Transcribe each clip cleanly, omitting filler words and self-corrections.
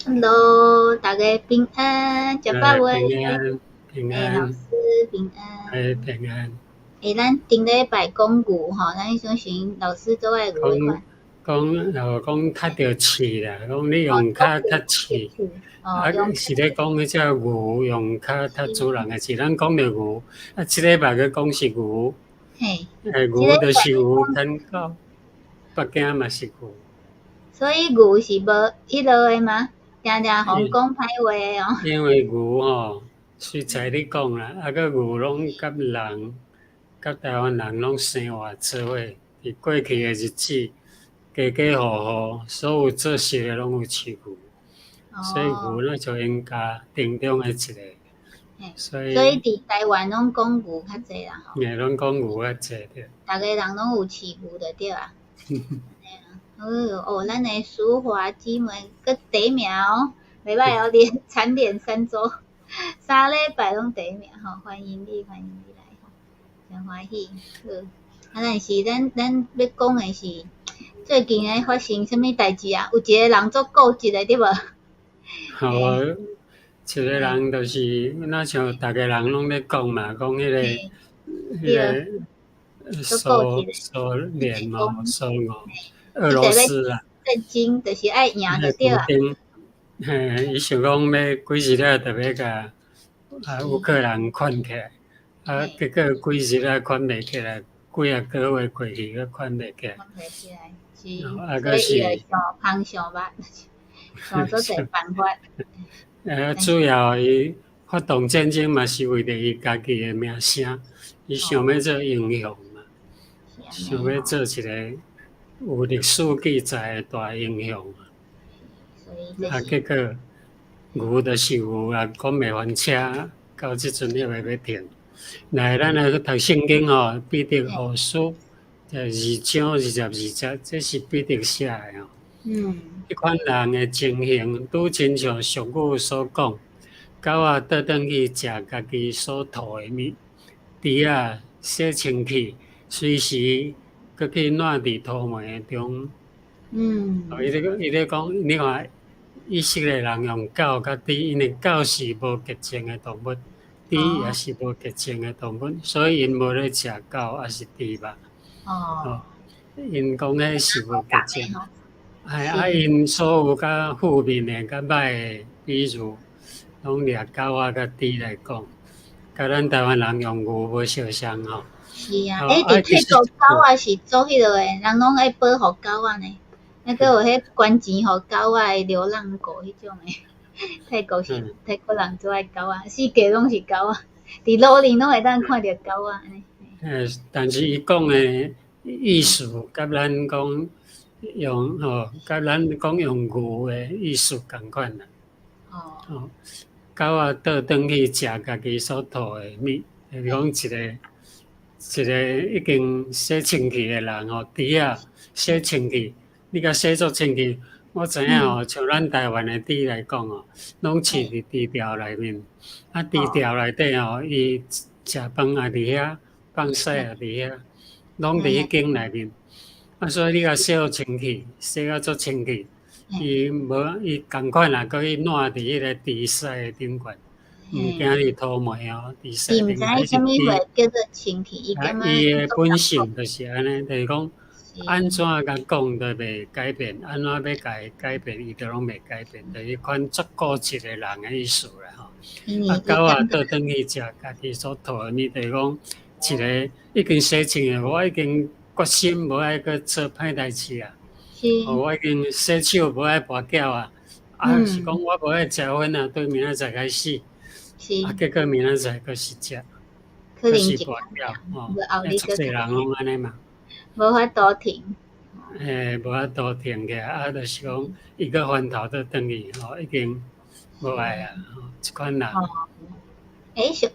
Hello，大家平安，食饱未？平安平老安，师平安。平安。咱顶礼拜讲牛吼，咱想寻老师做爱牛讲的款。讲踢着刺啦，讲你哦，用脚踢刺，是用是咧讲迄只牛用脚踢主人诶刺。咱讲着牛，即礼拜去讲是牛，嘿，即礼牛就是拜牛，咱到北京嘛是牛。所以牛是无迄落的吗？定定互因讲歹话的哦。因为牛吼，虽在你讲啦，个牛拢甲人、甲台湾人拢生活做伙，伫过去诶日子。家家户户所有做事诶拢有饲牛，所以牛那就因家庭中诶一个，所所以以伫台湾拢讲牛较济啦吼。拢讲牛较济着。逐个人拢有饲牛就对啊。咱的淑华姊妹佮第一名哦，袂歹哦，蝉联3周，3礼拜拢第一名吼，欢迎你来吼，真欢喜。但是咱要讲的是最近诶发生啥物代志啊？有一个人做固执的对无？一个人就是那像逐个人拢咧讲嘛，讲迄个苏联嘛，苏俄俄罗斯啊，震惊就是爱赢就对啊。普丁，伊想讲要几日啊，特别甲乌克兰款起来，结果几日啊款袂起来，几啊个月过去，佫款袂起来。所以伊会上芳上捌，想做侪办法。主要伊发动战争嘛，是为着伊家己诶名声，伊想要做英雄嘛，想要做一个有历史记载诶大英雄嘛。结果牛就是牛啊，讲袂翻车，到即阵还袂要停。来，咱来去读圣经吼，彼得后书2章22节，这是彼得写诶吼。迄款人诶情形，拄亲像俗语所讲，狗仔倒转去食家己所吐诶物，猪仔洗清气，随时搁去烂伫土糜中。伊咧讲，你看以色列人用狗甲猪，因为狗是无洁净诶动物，猪也是无洁净诶动物，所以因无咧食狗也是猪肉。因讲迄是无洁净。因所有甲负面诶、甲歹诶比如，拢掠狗仔甲猪来讲，甲咱台湾人用牛无相像吼。是啊，伫泰国狗仔是做迄落诶，人拢爱保护狗仔呢。搁有迄捐钱互狗仔诶流浪狗迄种诶。泰国人做爱狗仔，世界拢是狗仔，伫路里拢会当看着狗仔安尼。但是伊讲诶意思，甲咱讲。用甲咱讲用牛诶意思共款啦。狗仔倒转去食家己所吐诶物，就是讲一个已经洗清气诶人猪仔洗清气，你甲洗足清气，我知影像咱台湾诶猪来讲拢饲伫猪条内面，猪条内底伊食饭也伫遐，放屎也伫遐，拢伫迄间内面。所以你甲洗好清气，洗啊足清气，伊共款啦，搁去烂伫迄个猪屎诶顶悬，毋惊伊土糜猪屎顶悬。伊毋知啥物话叫做清气，伊诶本性就是安尼，就是讲安怎甲讲都袂改变，安怎要甲伊改变，伊都拢袂改变，就是款足固执诶人诶意思啦吼。狗仔倒转去食家己所吐诶物，就是讲一个已经洗清诶，我已经。决心无爱去做歹代志啊！我已经洗手无爱跋筊啊！是讲我无爱食薰啊，对明仔载开始。结果明仔载佫是食，佫是跋筊足侪人拢安尼嘛。无法度停。无法度停起来，就是讲伊佫翻头倒转去，已经无爱啊！即款人。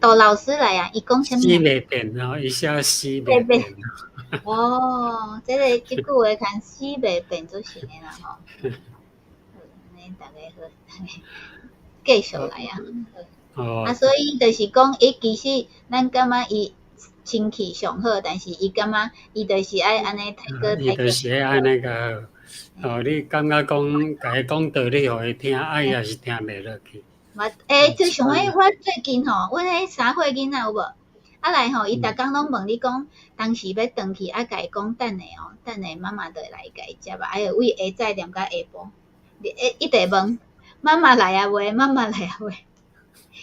杜老师来啊！伊讲啥物？死袂变伊写死袂变。即句话看死袂变做成诶啦吼。安尼大家好，继续来啊。所以就是讲，伊其实咱感觉伊清气上好，但是伊感觉伊就是爱安尼伊就是爱安尼个，你感觉讲，甲伊讲道理，互伊听，伊也是听袂落去。就像我最近阮迄3岁囡仔有无？来伊逐工拢问你讲，当时要转去，甲伊讲等下妈妈就会来甲伊接啊，为下早念到下晡，一直问妈妈来啊未？妈妈来啊未？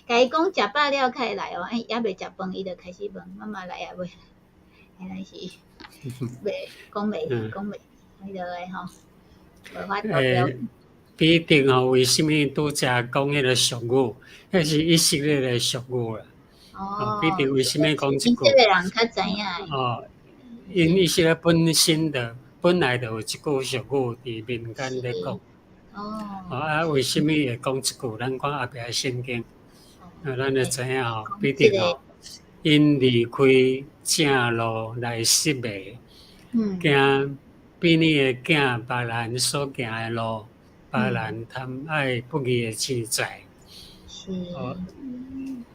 甲伊讲食饱了才会来也未食饭，伊就开始问妈妈来啊未？原来是讲袂，迄落无法度了。不一定为什么拄则讲迄个俗语？迄是以色列的俗语啦。不一定为什么讲一句？以色列人较知影。因以色列本来就有一句俗语伫民间咧讲。为什么会讲一句？咱看后壁圣经，咱就知影不一定因离开正路来失迷，行比你的行别人所行的路，别人贪爱不义的钱财。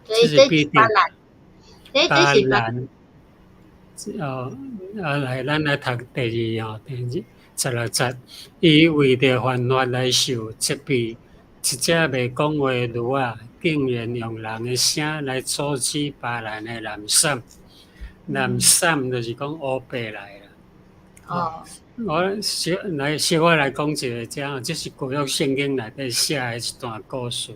这是必定。别人。来，咱来读第二16节，伊为着犯法来受责备，一只袂讲话的驴仔，竟然用人的声来阻止别人的懒散。懒散就是讲乌白来啦。我小来讲一个这是旧约圣经内底写的一段故事，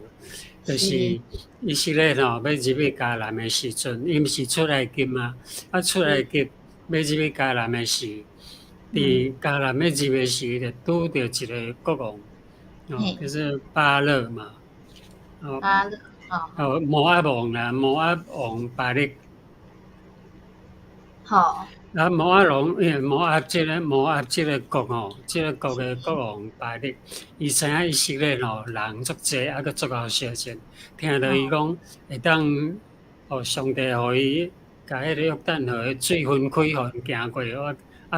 就是以色列要入去迦南的时阵，伊毋是出来埃及嘛，出来埃及要入去迦南的时，伫迦南要入的时，就拄着一个国王，就是巴勒嘛，摩押王啦，摩押王巴力。摩押这个国这个国的国王巴力，伊知影以色列人足济，佮足够烧钱，听到伊讲会当，上帝互伊甲迄个约旦河的水分开，互因行过，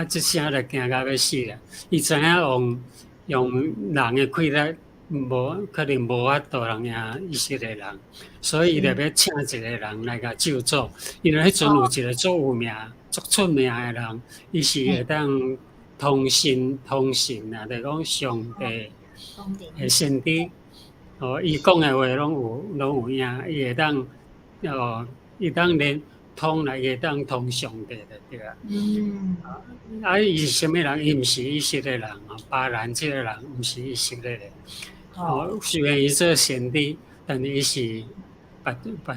这声就惊到要死啦！伊知影用人的气力，可能无法度人赢以色列人，所以伊就要请一个人来甲救助，因为迄阵有一个足有名。足出名的人，伊是会当通信啊，就讲上帝的先知，伊讲的话拢有影，伊会当伊当连通来，伊会当通上帝的对啊。伊是啥物人？伊毋是以色列人巴兰这个人毋是以色列的。虽然伊做先知，但是伊是别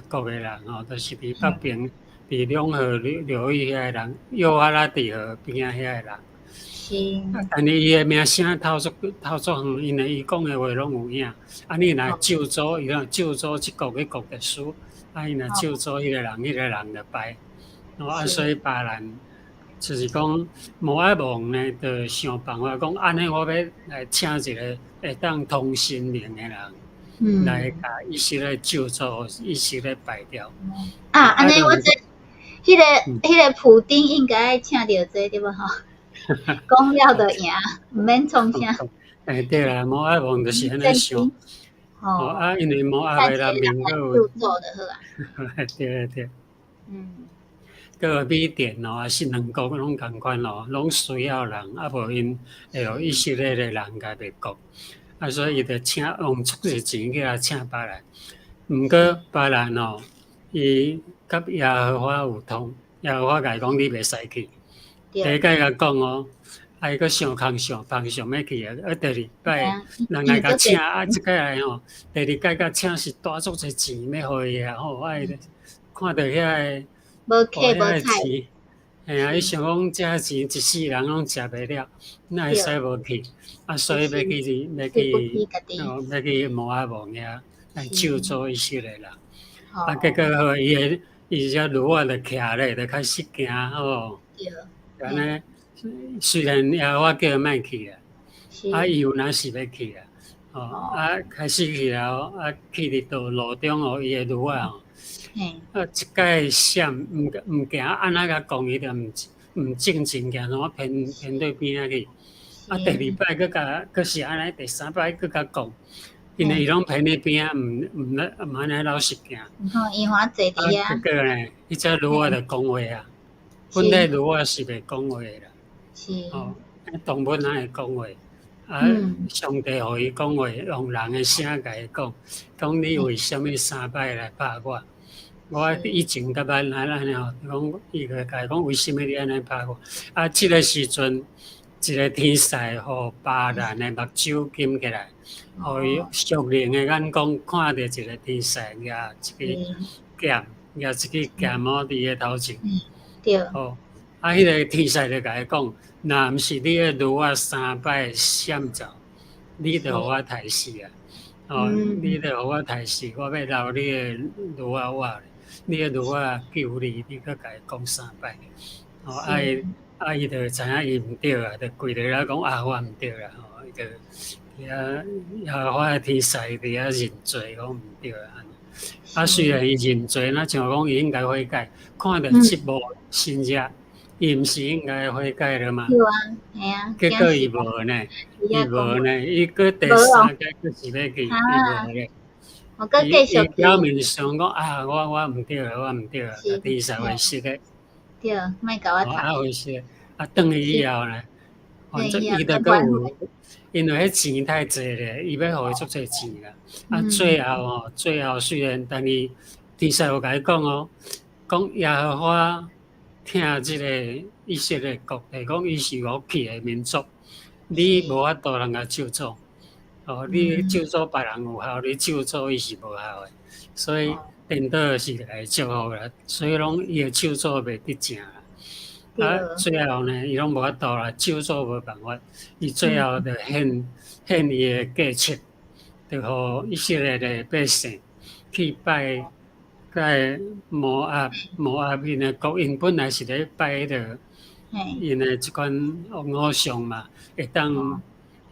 国的人就是伫北边。伫两河流域遐个人，幼发拉底河边仔遐个人，但是伊的名声透足远，因为伊讲的话拢有影。你若救助，伊若救助一国去国特殊，伊若救助迄个人就败。所以别人就是讲摩押王呢，就想办法讲，安尼我要来请一个会当通神灵的人，来甲以色列救助，以色列败掉。安尼我迄个普丁应该爱请到这对无讲了就赢，毋免创啥。对啦，摩押王就是安尼想。因为摩押的人民有救助就好啊。对。个米甸也是两国拢共款拢需要人，无因会有以色列的人甲灭国，所以伊就用足侪钱去来请别人。毋过别人伊甲耶和华有通，耶和华甲伊讲你袂使去。第一摆甲讲伊阁想空想要去第二摆人来甲请，即摆来第二摆甲请是带足侪钱要互伊看到遐个无客无菜，伊想讲这钱一世人拢食袂了，哪会使无去？所以要去摩押王遐来救助以色列人。结果伊只驴仔就徛咧，就开始行安尼虽然耶和华叫伊莫去伊有哪是要去开始去了去伫道路中伊的驴仔一摆闪，毋行，安那甲讲伊就毋正经行，偏对边仔去。第二摆佫是安尼，第三摆佫甲讲。因为伊拢偏咧边仔，毋安尼老实行。烟花坐伫啊。结果呢，伊只驴仔就讲话啊。本来驴仔是袂讲话啦。动物哪会讲话？上帝互伊讲话，用人的声甲伊讲你为什么3摆来拍我？我以前甲咱安尼吼，讲伊个甲伊讲为什么你安尼拍我？即个时阵，一个天使互巴兰的目睭金起来，互伊属灵的眼光看到一个天使举一支剑，举一支剑帽伫个头前。对。迄个天使就甲伊讲，若毋是你个炉3摆闪走，你就互我杀死啊！你就互我杀死，我要留你个炉活咧。你个炉救你，你搁甲伊讲3摆。伊就知影伊毋对啊，就跪伫遐讲我毋对啦，伊就我天使伫遐认罪，讲毋对啊。虽然伊认罪，那像讲伊应该悔改，看到这幕新约，伊毋是应该悔改了吗？对啊，系啊。结果伊无呢，伊搁第3届搁是要去，伊无咧。我搁继续。伊表面上讲我毋对啦，我毋对啦，天使会失咧。对，莫甲我读。会失。转去以后呢，反正伊就搁有，因为迄钱太济咧，伊要互伊足济钱啦。最后虽然，但是天使有甲伊讲讲耶和华听即个以色列国来讲，伊是有气的民族，你无法度通甲咒诅。你咒诅别人有效，你咒诅伊是无效的，所以颠倒是来祝福啦。所以讲伊的咒诅袂得正啦。最后呢，伊拢无法度啦，咒诅无办法，伊最后就献伊的价钱，就互以色列的百姓去拜摩押因的国，因本来是咧拜迄个因的即款偶像嘛，会当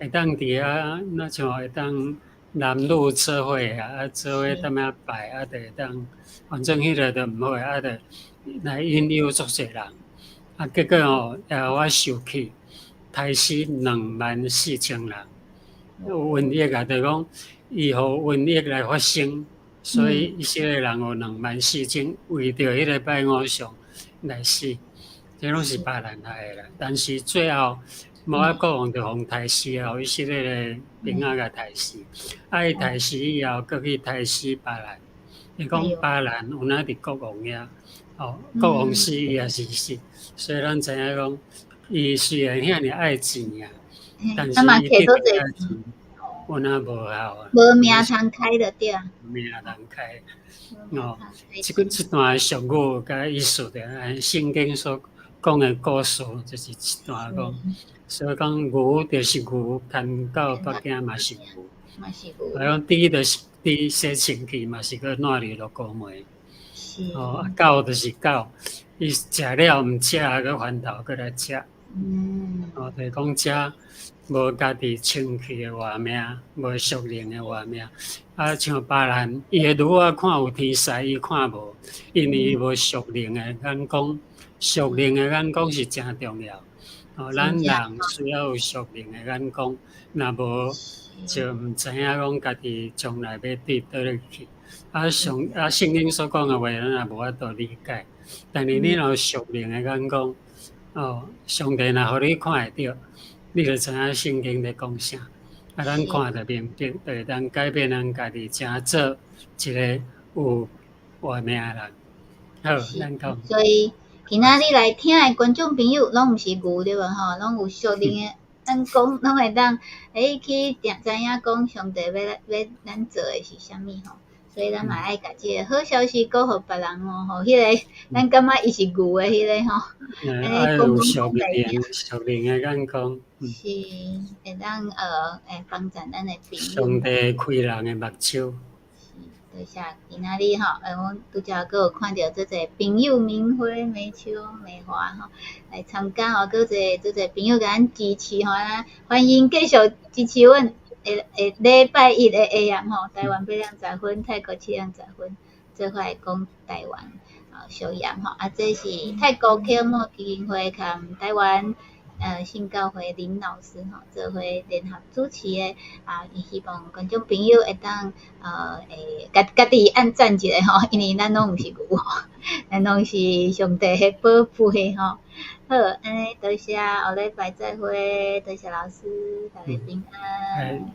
伫遐，那像会当男女做伙做伙踮遐拜，就会当，反正迄个就毋好，就来引诱足侪人。结果我受气，杀死24000人。瘟疫就讲伊互瘟疫来发生，所以以色列人有24000为着迄个拜偶像来死，这拢是别人害的啦。但是最后摩押国王就互杀死后，以色列的兵仔甲杀死，伊杀死以后，搁去杀死巴兰。伊讲巴兰有哪伫国王遐？国王死伊也是死，所以咱知影讲，伊虽然遐尔爱钱但是伊得到钱，有哪无效啊？无命通开就对啊。命通开，即段俗语甲意思着，圣经所讲的故事就是一段讲，所以讲牛就是牛，牵狗北京嘛是牛，还讲猪就是猪，洗清气嘛是个烂入高梅。狗就是狗，伊食了毋食，佮翻头佮来食。就是讲食无家己清气的活命，无属灵的活命。像别人，伊的女仔看有天使，伊看无，因为伊无属灵的眼光。属灵的眼光是真重要。咱人需要有属灵的眼光，若无就毋知影讲家己将来要对倒落去。圣经所讲的话，咱也无法度理解。但是你若有属灵的眼光，上帝若互你看会到，你就知影圣经在讲啥。咱看得明白，就会当改变咱家己，真做一个有活命的人。好，咱讲。所以今仔日来听的观众朋友，拢毋是牛对无吼，拢有属灵的眼光，拢会当去知影讲上帝要咱做的是啥物吼。所以咱嘛爱甲即个好消息讲互别人吼，迄个咱感觉伊是牛的迄个吼，爱有属灵的眼光，是会当帮助咱的朋友。上帝开人的目睭。多谢今仔日吼，我拄则佫有看到做者朋友明花、美秋、美华吼来参加吼，佫做者朋友甲咱支持吼，欢迎继续支持阮。礼拜一的 AM 吼，台湾8:30分，泰国7:30分，做伙来讲台湾小言吼。这是泰国科莫基金会甲台湾新教会林老师吼做伙联合主持的伊希望观众朋友会当家己按赞一下吼，因为咱拢毋是牛吼，咱拢是上帝的保护的吼。好，安尼多谢，后礼拜再会，多谢老师，大家平安。